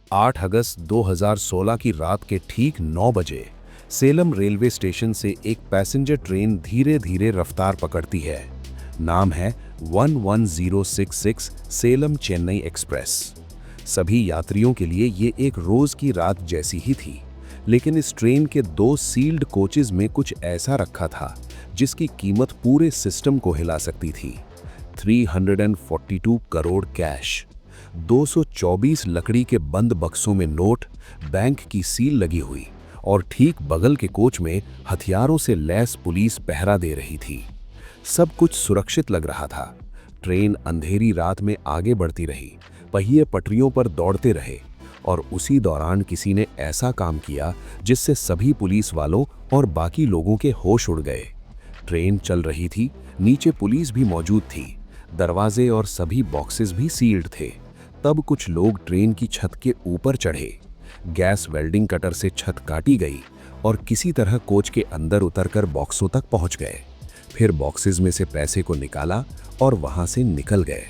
8 अगस्त 2016 की रात के ठीक 9 बजे सेलम रेलवे स्टेशन से एक पैसेंजर ट्रेन धीरे धीरे रफ्तार पकड़ती है। नाम है 11066 सेलम चेन्नई एक्सप्रेस। सभी यात्रियों के लिए ये एक रोज की रात जैसी ही थी, लेकिन इस ट्रेन के 2 सील्ड कोचेज में कुछ ऐसा रखा था जिसकी कीमत पूरे सिस्टम को हिला सकती थी। 342 करोड़ कैश, 224 लकड़ी के बंद बक्सों में नोट, बैंक की सील लगी हुई और ठीक बगल के कोच में हथियारों से लैस पुलिस पहरा दे रही थी। सब कुछ सुरक्षित लग रहा था। ट्रेन अंधेरी रात में आगे बढ़ती रही, पहिए पटरियों पर दौड़ते रहे और उसी दौरान किसी ने ऐसा काम किया जिससे सभी पुलिस वालों और बाकी लोगों के होश उड़ गए। ट्रेन चल रही थी, नीचे पुलिस भी मौजूद थी, दरवाजे और सभी बॉक्सेस भी सील्ड थे। तब कुछ लोग ट्रेन की छत के ऊपर चढ़े, गैस वेल्डिंग कटर से छत काटी गई और किसी तरह कोच के अंदर उतरकर बॉक्सों तक पहुंच गए। फिर बॉक्सेस में से पैसे को निकाला और वहां से निकल गए।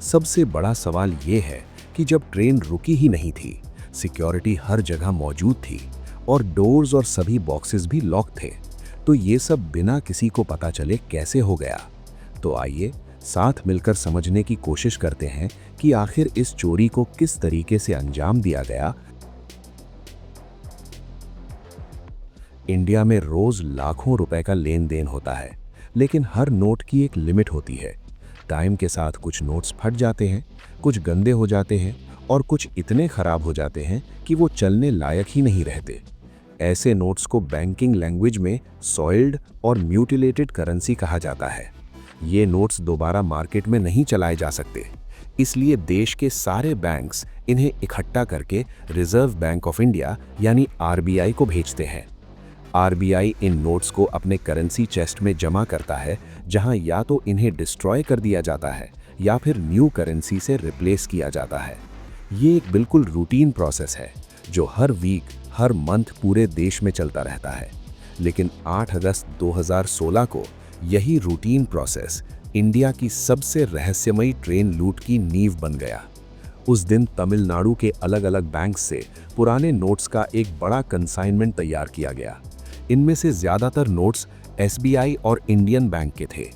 सबसे बड़ा सवाल ये है कि जब ट्रेन रुकी ही नहीं थी, सिक्योरिटी हर जगह मौजूद थी और डोर्स और सभी बॉक्सेस भी लॉक थे, तो ये सब बिना किसी को पता चले कैसे हो गया? तो आइए साथ मिलकर समझने की कोशिश करते हैं कि आखिर इस चोरी को किस तरीके से अंजाम दिया गया। इंडिया में रोज लाखों रुपए का लेन देन होता है, लेकिन हर नोट की एक लिमिट होती है। टाइम के साथ कुछ नोट्स फट जाते हैं, कुछ गंदे हो जाते हैं और कुछ इतने खराब हो जाते हैं कि वो चलने लायक ही नहीं रहते। ऐसे नोट्स को बैंकिंग लैंग्वेज में सॉइल्ड और म्यूटिलेटेड करेंसी कहा जाता है। ये नोट्स दोबारा मार्केट में नहीं चलाए जा सकते, इसलिए देश के सारे बैंक्स इन्हें इकट्ठा करके रिजर्व बैंक ऑफ इंडिया यानी आरबीआई को भेजते हैं। आरबीआई इन नोट्स को अपने करेंसी चेस्ट में जमा करता है, जहां या तो इन्हें डिस्ट्रॉय कर दिया जाता है या फिर न्यू करेंसी से रिप्लेस किया जाता है। ये एक बिल्कुल रूटीन प्रोसेस है जो हर वीक, हर मंथ पूरे देश में चलता रहता है। लेकिन 8 अगस्त 2016 को यही रूटीन प्रोसेस इंडिया की सबसे रहस्यमयी ट्रेन लूट की नींव बन गया। उस दिन तमिलनाडु के अलग अलग बैंक से पुराने नोट्स का एक बड़ा कंसाइनमेंट तैयार किया गया। इनमें से ज़्यादातर नोट्स एसबीआई और इंडियन बैंक के थे।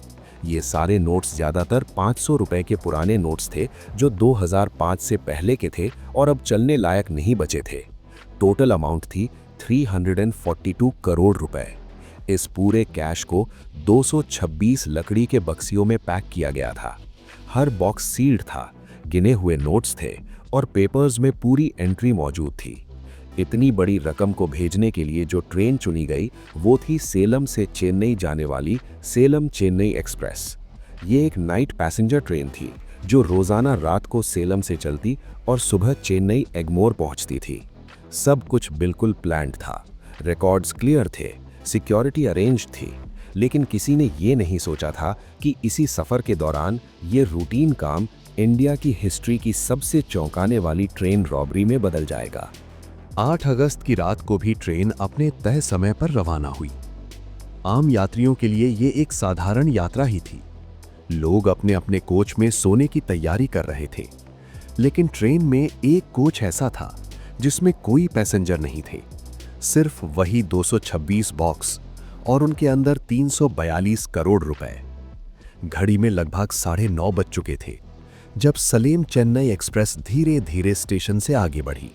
ये सारे नोट्स ज़्यादातर 500 रुपए के पुराने नोट्स थे जो 2005 से पहले के थे और अब चलने लायक नहीं बचे थे। टोटल अमाउंट थी 342 करोड़ रुपए। इस पूरे कैश को 226 लकड़ी के बक्सियों में पैक किया गया था। हर बॉक्स सील्ड था, गिने हुए नोट्स थे और पेपर्स में पूरी एंट्री मौजूद थी। इतनी बड़ी रकम को भेजने के लिए जो ट्रेन चुनी गई वो थी सेलम से चेन्नई जाने वाली सेलम चेन्नई एक्सप्रेस। ये एक नाइट पैसेंजर ट्रेन थी जो रोजाना रात को सेलम से चलती और सुबह चेन्नई एग्मोर पहुंचती थी। सब कुछ बिल्कुल प्लान्ड था, रिकॉर्ड्स क्लियर थे, सिक्योरिटी अरेंज थी, लेकिन किसी ने ये नहीं सोचा था कि इसी सफर के दौरान ये रूटीन काम इंडिया की हिस्ट्री की सबसे चौंकाने वाली ट्रेन रॉबरी में बदल जाएगा। 8 अगस्त की रात को भी ट्रेन अपने तय समय पर रवाना हुई। आम यात्रियों के लिए ये एक साधारण यात्रा ही थी। लोग अपने अपने कोच में सोने की तैयारी कर रहे थे, लेकिन ट्रेन में एक कोच ऐसा था जिसमें कोई पैसेंजर नहीं थे। सिर्फ वही 226 बॉक्स और उनके अंदर 342 करोड़ रुपए। घड़ी में लगभग 9:30 बज चुके थे जब सलेम चेन्नई एक्सप्रेस धीरे धीरे स्टेशन से आगे बढ़ी।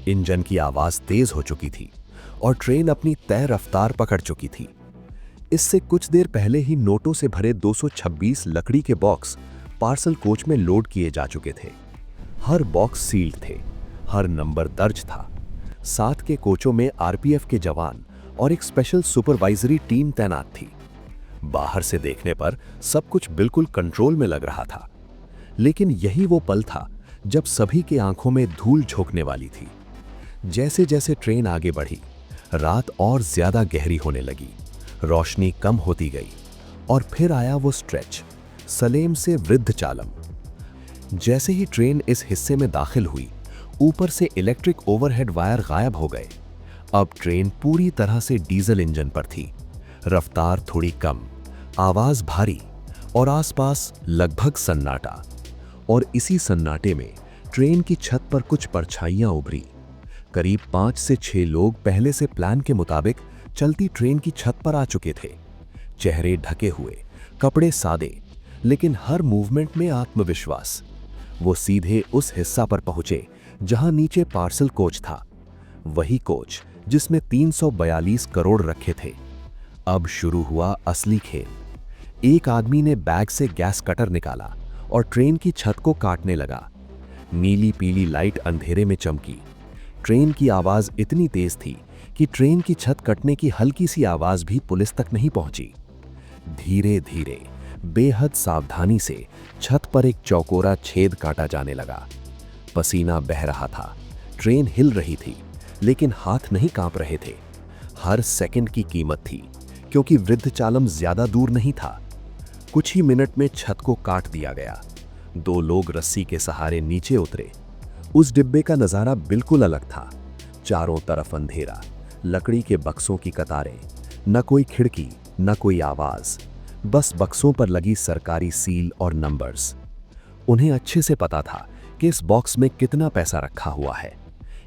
इंजन की आवाज तेज हो चुकी थी और ट्रेन अपनी तय रफ्तार पकड़ चुकी थी। इससे कुछ देर पहले ही नोटों से भरे 226 लकड़ी के बॉक्स पार्सल कोच में लोड किए जा चुके थे। हर बॉक्स सील्ड थे, हर नंबर दर्ज था। साथ के कोचों में आरपीएफ के जवान और एक स्पेशल सुपरवाइजरी टीम तैनात थी। बाहर से देखने पर सब कुछ बिल्कुल कंट्रोल में लग रहा था, लेकिन यही वो पल था जब सभी के आंखों में धूल झोंकने वाली थी। जैसे जैसे ट्रेन आगे बढ़ी, रात और ज्यादा गहरी होने लगी, रोशनी कम होती गई और फिर आया वो स्ट्रेच, सलेम से वृद्धचालम। जैसे ही ट्रेन इस हिस्से में दाखिल हुई, ऊपर से इलेक्ट्रिक ओवरहेड वायर गायब हो गए। अब ट्रेन पूरी तरह से डीजल इंजन पर थी। रफ्तार थोड़ी कम, आवाज भारी और आसपास लगभग सन्नाटा। और इसी सन्नाटे में ट्रेन की छत पर कुछ परछाइयां उभरी। करीब 5 से 6 लोग पहले से प्लान के मुताबिक चलती ट्रेन की छत पर आ चुके थे। चेहरे ढके हुए, कपड़े सादे, लेकिन हर मूवमेंट में आत्मविश्वास। वो सीधे उस हिस्सा पर पहुंचे जहां नीचे पार्सल कोच था, वही कोच जिसमें 342 करोड़ रखे थे। अब शुरू हुआ असली खेल। एक आदमी ने बैग से गैस कटर निकाला और ट्रेन की छत को काटने लगा। नीली पीली लाइट अंधेरे में चमकी। ट्रेन की आवाज इतनी तेज थी कि ट्रेन की छत कटने की हल्की सी आवाज भी पुलिस तक नहीं पहुंची। धीरे धीरे, बेहद सावधानी से छत पर एक चौकोरा छेद काटा जाने लगा। पसीना बह रहा था, ट्रेन हिल रही थी, लेकिन हाथ नहीं कांप रहे थे। हर सेकंड की कीमत थी, क्योंकि वृद्धचालम ज्यादा दूर नहीं था। कुछ ही मिनट में छत को काट दिया गया। 2 लोग रस्सी के सहारे नीचे उतरे। उस डिब्बे का नजारा बिल्कुल अलग था। चारों तरफ अंधेरा, लकड़ी के बक्सों की कतारें, न कोई खिड़की, न कोई आवाज, बस बक्सों पर लगी सरकारी सील और नंबर्स। उन्हें अच्छे से पता था कि इस बॉक्स में कितना पैसा रखा हुआ है।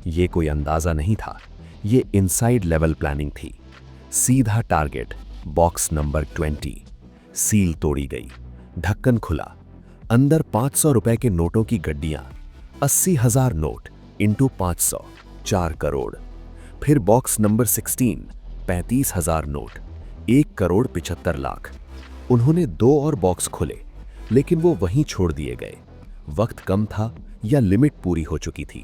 ये कोई अंदाजा नहीं था, ये इनसाइड लेवल प्लानिंग थी। सीधा टारगेट, बॉक्स नंबर 20। सील तोड़ी गई, ढक्कन खुला। अंदर 500 रुपए के नोटों की गड्डियां, 80,000 नोट इंटू 500, 4 करोड़। फिर box number 16, 35,000 note, 1 crore 75 lakh. उन्होंने 2 और बॉक्स खोले, लेकिन वो वहीं छोड़ दिए गए। वक्त कम था या लिमिट पूरी हो चुकी थी।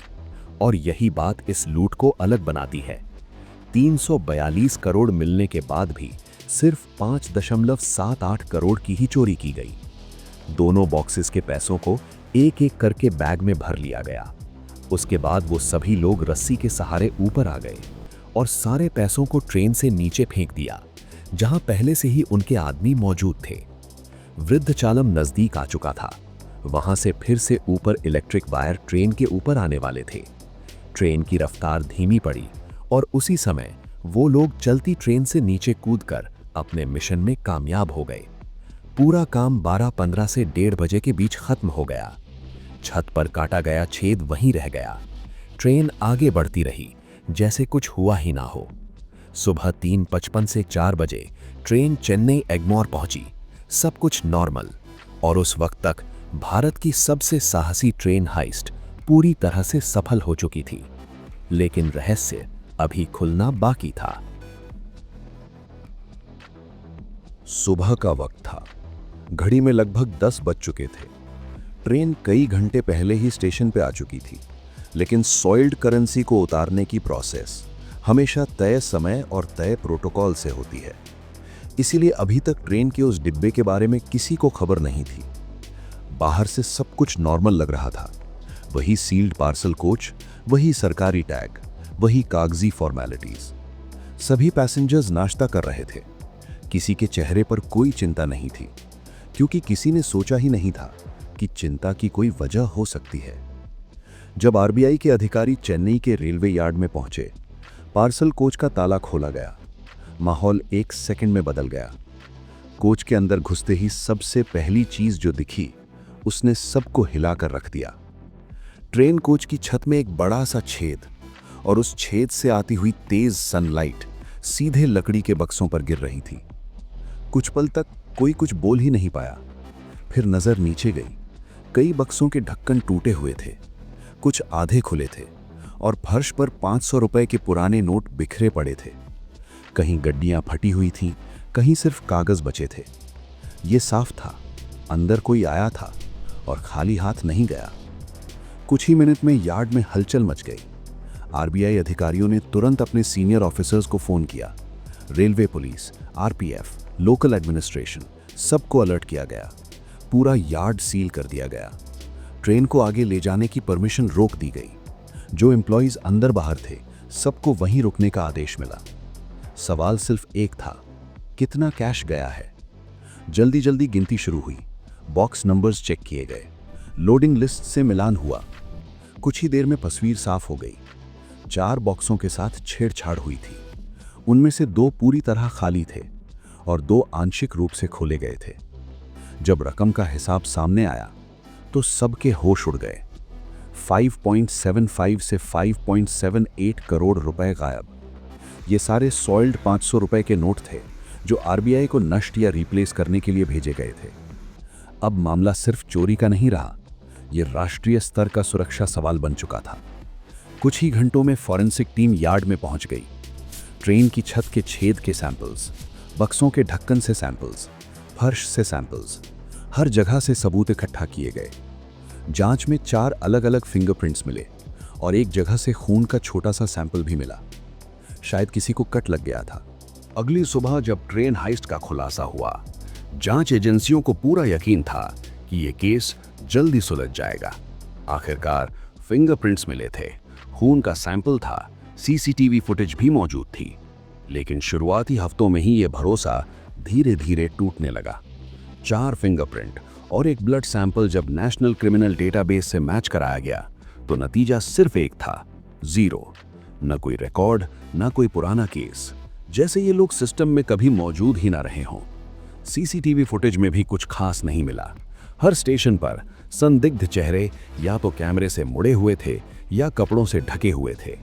और यही बात इस लूट को अलग बनाती है। 342 करोड़ मिलने के बाद भी सिर्फ 5.78 करोड़ की ही चोरी की गई। दोनों बॉक्सेस के पैसों को एक एक करके बैग में भर लिया गया। उसके बाद वो सभी लोग रस्सी के सहारे ऊपर आ गए और सारे पैसों को ट्रेन से नीचे फेंक दिया, जहां पहले से ही उनके आदमी मौजूद थे। वृद्धचालम नजदीक आ चुका था। वहां से फिर से ऊपर इलेक्ट्रिक वायर ट्रेन के ऊपर आने वाले थे। ट्रेन की रफ्तार धीमी पड़ी और उसी समय वो लोग चलती ट्रेन से नीचे कूदकर अपने मिशन में कामयाब हो गए। पूरा काम 12:15 से 1:30 बजे के बीच खत्म हो गया। छत पर काटा गया छेद वहीं रह गया। ट्रेन आगे बढ़ती रही जैसे कुछ हुआ ही ना हो। सुबह 3:55 से 4 बजे ट्रेन चेन्नई एग्मोर पहुंची। सब कुछ नॉर्मल। और उस वक्त तक भारत की सबसे साहसी ट्रेन हाइस्ट पूरी तरह से सफल हो चुकी थी। लेकिन रहस्य अभी खुलना बाकी था। सुबह का वक्त था। घड़ी में लगभग 10 बज चुके थे। ट्रेन कई घंटे पहले ही स्टेशन पे आ चुकी थी, लेकिन सॉइल्ड करेंसी को उतारने की प्रोसेस हमेशा तय समय और तय प्रोटोकॉल से होती है। इसीलिए अभी तक ट्रेन के उस डिब्बे के बारे में किसी को खबर नहीं थी। बाहर से सब कुछ नॉर्मल लग रहा था। वही सील्ड पार्सल कोच, वही सरकारी टैग, वही कागजी फॉर्मेलिटीज। सभी पैसेंजर्स नाश्ता कर रहे थे। किसी के चेहरे पर कोई चिंता नहीं थी, क्योंकि किसी ने सोचा ही नहीं था कि चिंता की कोई वजह हो सकती है। जब आरबीआई के अधिकारी चेन्नई के रेलवे यार्ड में पहुंचे, पार्सल कोच का ताला खोला गया। माहौल 1 सेकंड में बदल गया। कोच के अंदर घुसते ही सबसे पहली चीज जो दिखी, उसने सबको हिलाकर रख दिया। ट्रेन कोच की छत में एक बड़ा सा छेद, और उस छेद से आती हुई तेज सनलाइट सीधे लकड़ी के बक्सों पर गिर रही थी। कुछ पल तक कोई कुछ बोल ही नहीं पाया। फिर नजर नीचे गई। कई बक्सों के ढक्कन टूटे हुए थे, कुछ आधे खुले थे, और फर्श पर 500 रुपए के पुराने नोट बिखरे पड़े थे। कहीं गड्डियां फटी हुई थीं, कहीं सिर्फ कागज बचे थे। ये साफ था, अंदर कोई आया था और खाली हाथ नहीं गया। कुछ ही मिनट में यार्ड में हलचल मच गई। आरबीआई अधिकारियों ने तुरंत अपने सीनियर ऑफिसर्स को फोन किया। Railway police, RPF, local administration, सबको अलर्ट किया गया। पूरा यार्ड सील कर दिया गया। ट्रेन को आगे ले जाने की परमिशन रोक दी गई। जो एम्प्लॉइज अंदर बाहर थे, सबको वहीं रुकने का आदेश मिला। सवाल सिर्फ एक था, कितना कैश गया है? जल्दी जल्दी गिनती शुरू हुई। बॉक्स नंबर्स चेक किए गए। लोडिंग लिस्ट से मिलान हुआ। कुछ ही देर में तस्वीर साफ हो गई। 4 बॉक्सों के साथ छेड़छाड़ हुई थी। उनमें से 2 पूरी तरह खाली थे और 2 आंशिक रूप से खोले गए थे। जब रकम का हिसाब सामने आया तो सबके होश उड़ गए। 5.75 से 5.78 करोड़ रुपए गायब। ये सारे सॉइल्ड 500 रुपए के नोट थे जो आरबीआई को नष्ट या रिप्लेस करने के लिए भेजे गए थे। अब मामला सिर्फ चोरी का नहीं रहा, ये राष्ट्रीय स्तर का सुरक्षा सवाल बन चुका था। कुछ ही घंटों में फॉरेंसिक टीम यार्ड में पहुंच गई। ट्रेन की छत के छेद के सैंपल्स, बक्सों के ढक्कन से सैंपल्स, फर्श से सैंपल्स, हर जगह से सबूत इकट्ठा किए गए। जांच में 4 अलग अलग फिंगरप्रिंट्स मिले और एक जगह से खून का छोटा सा सैंपल भी मिला। शायद किसी को कट लग गया था। अगली सुबह जब ट्रेन हाइस्ट का खुलासा हुआ, जांच एजेंसियों को पूरा यकीन था कि यह केस जल्दी सुलझ जाएगा। आखिरकार फिंगरप्रिंट्स मिले थे, खून का सैंपल था, सीसीटीवी फुटेज भी मौजूद थी। लेकिन शुरुआती हफ्तों में ही यह भरोसा धीरे धीरे टूटने लगा। 4 फिंगरप्रिंट और एक ब्लड सैंपल जब नेशनल क्रिमिनल डेटाबेस से मैच कराया गया तो नतीजा सिर्फ एक था, 0। न कोई रिकॉर्ड, न कोई पुराना केस, जैसे ये लोग सिस्टम में कभी मौजूद ही ना रहे हों। सीसीटीवी फुटेज में भी कुछ खास नहीं मिला। हर स्टेशन पर संदिग्ध चेहरे या तो कैमरे से मुड़े हुए थे या कपड़ों से ढके हुए थे।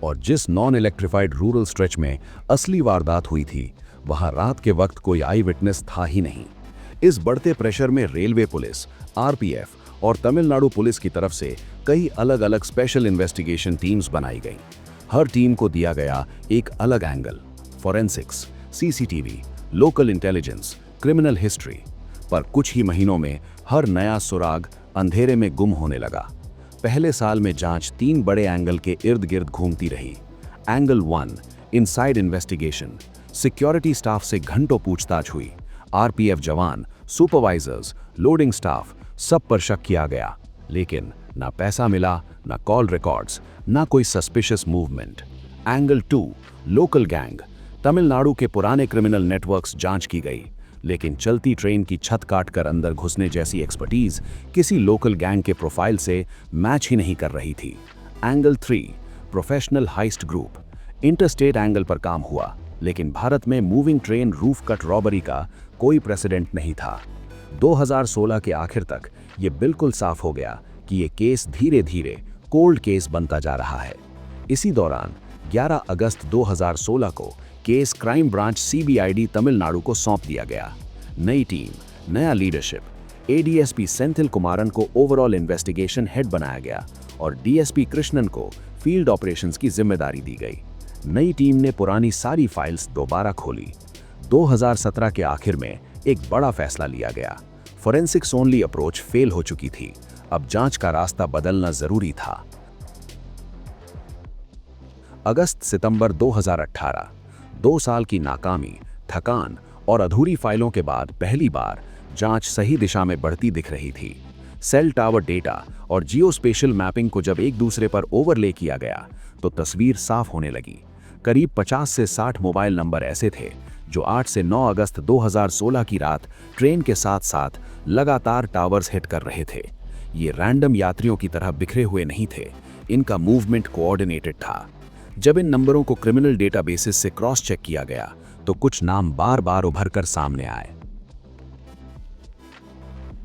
और जिस नॉन इलेक्ट्रिफाइड रूरल स्ट्रेच में असली वारदात हुई थी, वहां रात के वक्त कोई आई विटनेस था ही नहीं। इस बढ़ते प्रेशर में रेलवे पुलिस, आरपीएफ और तमिलनाडु पुलिस की तरफ से कई अलग अलग स्पेशल इन्वेस्टिगेशन टीम्स बनाई गई। हर टीम को दिया गया एक अलग angle, forensics, CCTV, local intelligence, criminal history. पर कुछ ही महीनों में हर नया सुराग अंधेरे में गुम होने लगा। पहले साल में जांच 3 बड़े एंगल के इर्द गिर्द घूमती रही। Angle 1, inside investigation. Security staff से घंटों पूछताछ हुई। आरपीएफ जवान, सुपरवाइजर्स, लोडिंग स्टाफ, सब पर शक किया गया, लेकिन ना पैसा मिला, ना कॉल रिकॉर्ड्स, ना कोई suspicious movement. Angle 2, local gang. Tamil Nadu के पुराने क्रिमिनल नेटवर्क्स जांच की गई, लेकिन चलती ट्रेन की छत काटकर अंदर घुसने जैसी एक्सपर्टीज किसी लोकल गैंग के प्रोफाइल से मैच ही नहीं कर रही थी। Angle 3, professional heist group. Interstate angle पर काम हुआ, लेकिन भारत में moving train roof cut robbery का कोई प्रेसिडेंट नहीं था। 2016 के आखिर तक ये बिल्कुल साफ हो गया कि ये केस धीरे धीरे कोल्ड केस बनता जा रहा है। इसी दौरान 11 अगस्त 2016 को केस क्राइम ब्रांच सीबीआईडी तमिलनाडु को सौंप दिया गया। नई टीम, नया लीडरशिप। एडीएसपी सेंथिल कुमारन को ओवरऑल इन्वेस्टिगेशन हेड बनाया गया और डीएसपी कृष्णन को फील्ड ऑपरेशंस की जिम्मेदारी दी गई। नई टीम ने पुरानी सारी फाइल्स दोबारा खोली। 2017 के आखिर में एक बड़ा फैसला लिया गया। फोरेंसिक्स ओनली अप्रोच फेल हो चुकी थी, अब जांच का रास्ता बदलना जरूरी था। अगस्त-सितंबर 2018, 2 साल की नाकामी, थकान और अधूरी फाइलों के बाद पहली बार जांच सही दिशा में बढ़ती दिख रही थी। सेल टावर डेटा और जियोस्पेशियल मैपिंग को जब एक दूसरे पर ओवरले किया गया तो तस्वीर साफ होने लगी। करीब 50 से 60 मोबाइल नंबर ऐसे थे जो 8 से 9 अगस्त 2016 की रात ट्रेन के साथ साथ लगातार टावर्स हिट कर रहे थे। ये रैंडम यात्रियों की तरह बिखरे हुए नहीं थे, इनका मूवमेंट कोऑर्डिनेटेड था। जब इन नंबरों को क्रिमिनल डेटाबेसेस से क्रॉस चेक किया गया तो कुछ नाम बार बार उभर कर सामने आए।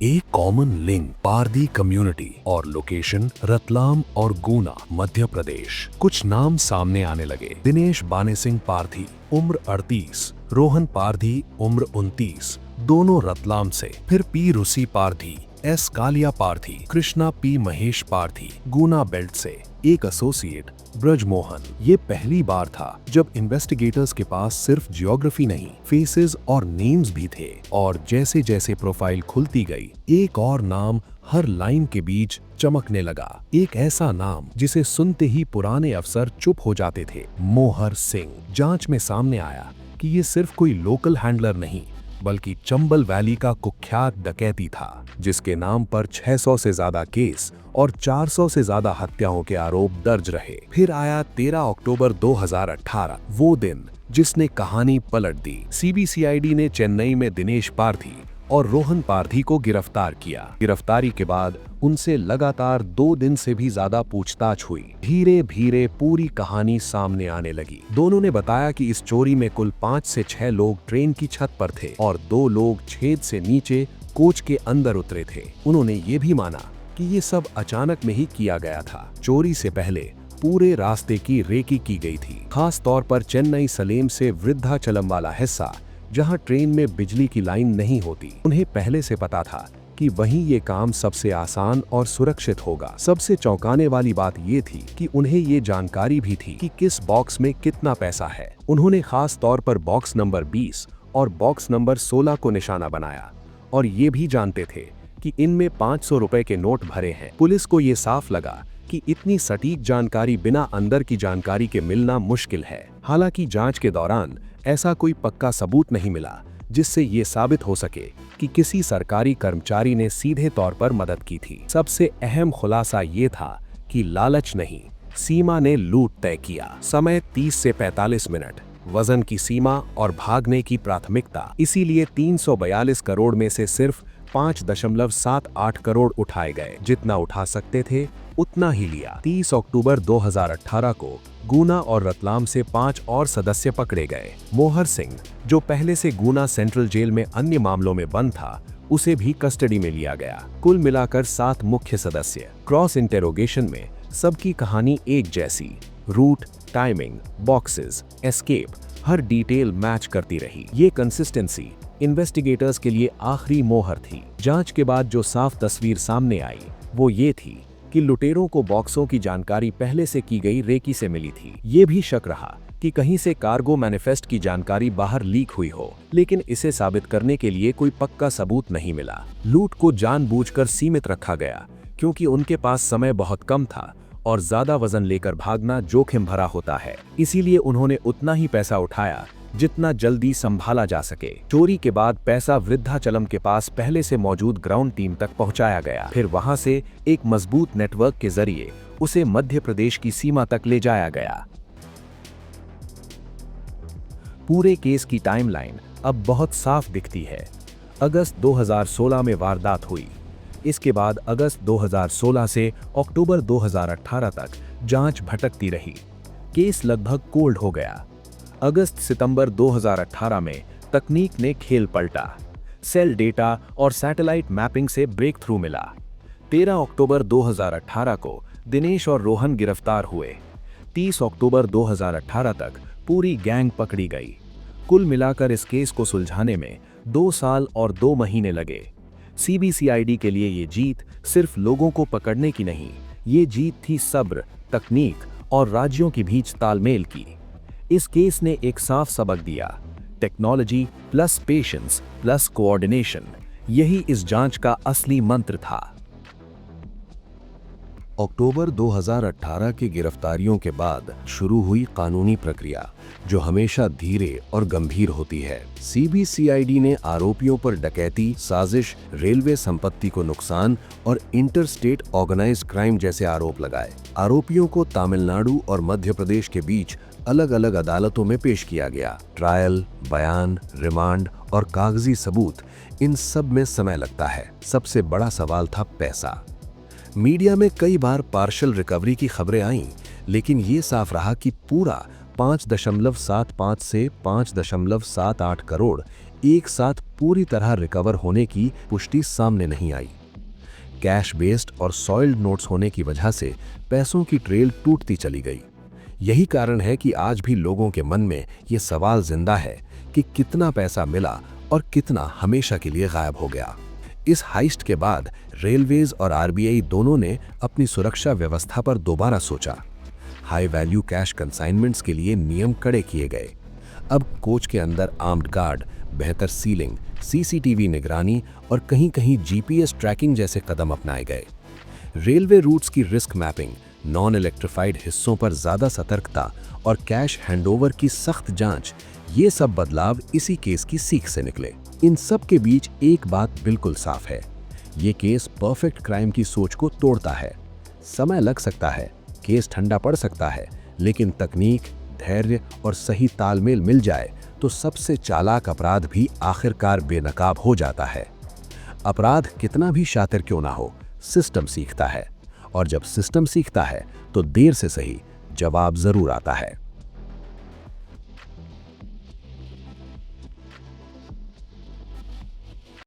एक कॉमन लिंक पारधी कम्युनिटी और लोकेशन रतलाम और गुना मध्य प्रदेश। कुछ नाम सामने आने लगे। दिनेश बाने सिंह पारधी, उम्र 38, रोहन पारधी, उम्र 29, दोनों रतलाम से। फिर पी रुसी पारधी, एस कालिया पारधी, कृष्णा पी महेश पारधी, गुना बेल्ट से। एक एसोसिएट ब्रजमोहन। ये पहली बार था जब इन्वेस्टिगेटर्स के पास सिर्फ जियोग्राफी नहीं, फेसेस और नेम्स भी थे। और जैसे जैसे प्रोफाइल खुलती गई, एक और नाम हर लाइन के बीच चमकने लगा। एक ऐसा नाम जिसे सुनते ही पुराने अफसर चुप हो जाते थे, मोहर सिंह। जांच में सामने आया कि ये सिर्फ कोई लोकल हैंडलर नहीं, बल्कि चंबल वैली का कुख्यात डकैती था, जिसके नाम पर 600 से ज्यादा केस और 400 से ज्यादा हत्याओं के आरोप दर्ज रहे। फिर आया 13 अक्टूबर 2018, वो दिन जिसने कहानी पलट दी। सीबीसीआईडी ने चेन्नई में दिनेश पारधी और रोहन पारधी को गिरफ्तार किया। गिरफ्तारी के बाद उनसे लगातार 2 दिन से भी ज्यादा पूछताछ हुई। धीरे धीरे पूरी कहानी सामने आने लगी। दोनों ने बताया कि इस चोरी में कुल 5 से 6 लोग ट्रेन की छत पर थे और 2 लोग छेद से नीचे कोच के अंदर उतरे थे। उन्होंने ये भी माना कि ये सब अचानक में ही किया गया था। चोरी से पहले पूरे रास्ते की रेकी की गई थी, खास तौर पर चेन्नई सलेम से वृद्धाचलम वाला हिस्सा, जहां ट्रेन में बिजली की लाइन नहीं होती। उन्हें पहले से पता था कि वहीं ये काम सबसे आसान और सुरक्षित होगा। सबसे चौंकाने वाली बात ये थी कि उन्हें ये जानकारी भी थी कि किस बॉक्स में कितना पैसा है। उन्होंने खास तौर पर बॉक्स नंबर 20 और बॉक्स नंबर 16 को निशाना बनाया और ये भी जानते थे कि इनमें 500 रुपए के नोट भरे हैं। पुलिस को ये साफ लगा कि इतनी सटीक जानकारी बिना अंदर की जानकारी के मिलना मुश्किल है। हालांकि जांच के दौरान ऐसा कोई पक्का सबूत नहीं मिला जिससे ये साबित हो सके कि किसी सरकारी कर्मचारी ने सीधे तौर पर मदद की थी। सबसे अहम खुलासा ये था कि लालच नहीं, सीमा ने लूट तय किया। समय 30 से 45 मिनट, वजन की सीमा और भागने की प्राथमिकता। इसीलिए 342 करोड़ में से सिर्फ 5.78 करोड़ उठाए गए। जितना उठा सकते थे उतना ही लिया। 30 अक्टूबर 2018 को गुना और रतलाम से 5 और सदस्य पकड़े गए। मोहर सिंह, जो पहले से गुना सेंट्रल जेल में अन्य मामलों में बंद था, उसे भी कस्टडी में लिया गया। कुल मिलाकर 7 मुख्य सदस्य। क्रॉस इंटेरोगेशन में सबकी कहानी एक जैसी, रूट, टाइमिंग, बॉक्सेस, एस्केप, हर डिटेल मैच करती रही। ये कंसिस्टेंसी इन्वेस्टिगेटर्स के लिए आखिरी मोहर थी। जांच के बाद जो साफ तस्वीर सामने आई वो ये थी कि लुटेरों को बॉक्सों की जानकारी पहले से की गई रेकी से मिली थी। ये भी शक रहा कि कहीं से कार्गो मैनिफेस्ट की जानकारी बाहर लीक हुई हो, लेकिन इसे साबित करने के लिए कोई पक्का सबूत नहीं मिला। लूट को जानबूझकर सीमित रखा गया क्योंकि उनके पास समय बहुत कम था और ज्यादा वजन लेकर भागना जोखिम भरा होता है। इसीलिए उन्होंने उतना ही पैसा उठाया जितना जल्दी संभाला जा सके। चोरी के बाद पैसा वृद्धाचलम के पास पहले से मौजूद ग्राउंड टीम तक पहुंचाया गया। फिर वहां से एक मजबूत नेटवर्क के जरिए उसे मध्य प्रदेश की सीमा तक ले जाया गया। पूरे केस की टाइमलाइन अब बहुत साफ दिखती है। अगस्त 2016 में वारदात हुई। इसके बाद अगस्त 2016 से अक्टूबर 2018 तक जांच भटकती रही। केस लगभग कोल्ड हो गया। अगस्त-सितंबर 2018 में तकनीक ने खेल पलटा। सेल डेटा और सैटेलाइट मैपिंग से ब्रेक थ्रू मिला। 13 अक्टूबर 2018 को दिनेश और रोहन गिरफ्तार हुए। 30 अक्टूबर 2018 तक पूरी गैंग पकड़ी गई। कुल मिलाकर इस केस को सुलझाने में 2 साल और 2 महीने लगे। सीबीसीआईडी के लिए ये जीत सिर्फ लोगों को पकड़ने की नहीं, ये जीत थी सब्र, तकनीक और राज्यों के बीच तालमेल की। इस केस ने एक साफ सबक दिया, technology plus patience plus coordination, यही इस जांच का असली मंत्र था। अक्टूबर 2018 की गिरफ्तारियों के बाद शुरू हुई कानूनी प्रक्रिया, जो हमेशा धीरे और गंभीर होती है। सीबीसीआईडी ने आरोपियों पर डकैती, साजिश, रेलवे संपत्ति को नुकसान और इंटरस्टेट ऑर्गेनाइज्ड क्राइम जैसे आरोप लगाए। आरोपियों को तमिलनाडु और मध्य प्रदेश के बीच अलग अलग अदालतों में पेश किया गया। ट्रायल, बयान, रिमांड और कागजी सबूत, इन सब में समय लगता है। सबसे बड़ा सवाल था पैसा। मीडिया में कई बार पार्शल रिकवरी की खबरें आईं, लेकिन ये साफ रहा कि पूरा 5.75 से 5.78 करोड़ एक साथ पूरी तरह रिकवर होने की पुष्टि सामने नहीं आई। कैश बेस्ड और सॉइल्ड नोट्स होने की वजह से पैसों की ट्रेल टूटती चली गई। यही कारण है कि आज भी लोगों के मन में ये सवाल जिंदा है कि कितना पैसा मिला और कितना हमेशा के लिए गायब हो गया। इस हाइस्ट के बाद रेलवेज और आरबीआई दोनों ने अपनी सुरक्षा व्यवस्था पर दोबारा सोचा। हाई वैल्यू कैश कंसाइनमेंट्स के लिए नियम कड़े किए गए। अब कोच के अंदर आर्म्ड गार्ड, बेहतर सीलिंग, सीसीटीवी निगरानी और कहीं कहीं जीपीएस ट्रैकिंग जैसे कदम अपनाए गए। रेलवे रूट्स की रिस्क मैपिंग, नॉन इलेक्ट्रिफाइड हिस्सों पर ज्यादा सतर्कता और कैश हैंडओवर की सख्त जांच, ये सब बदलाव इसी केस की सीख से निकले। इन सब के बीच एक बात बिल्कुल साफ है, ये केस परफेक्ट क्राइम की सोच को तोड़ता है। समय लग सकता है, केस ठंडा पड़ सकता है, लेकिन तकनीक, धैर्य और सही तालमेल मिल जाए तो सबसे चालाक अपराध भी आखिरकार बेनकाब हो जाता है। अपराध कितना भी शातिर क्यों ना हो, सिस्टम सीखता है, और जब सिस्टम सीखता है तो देर से सही जवाब जरूर आता है।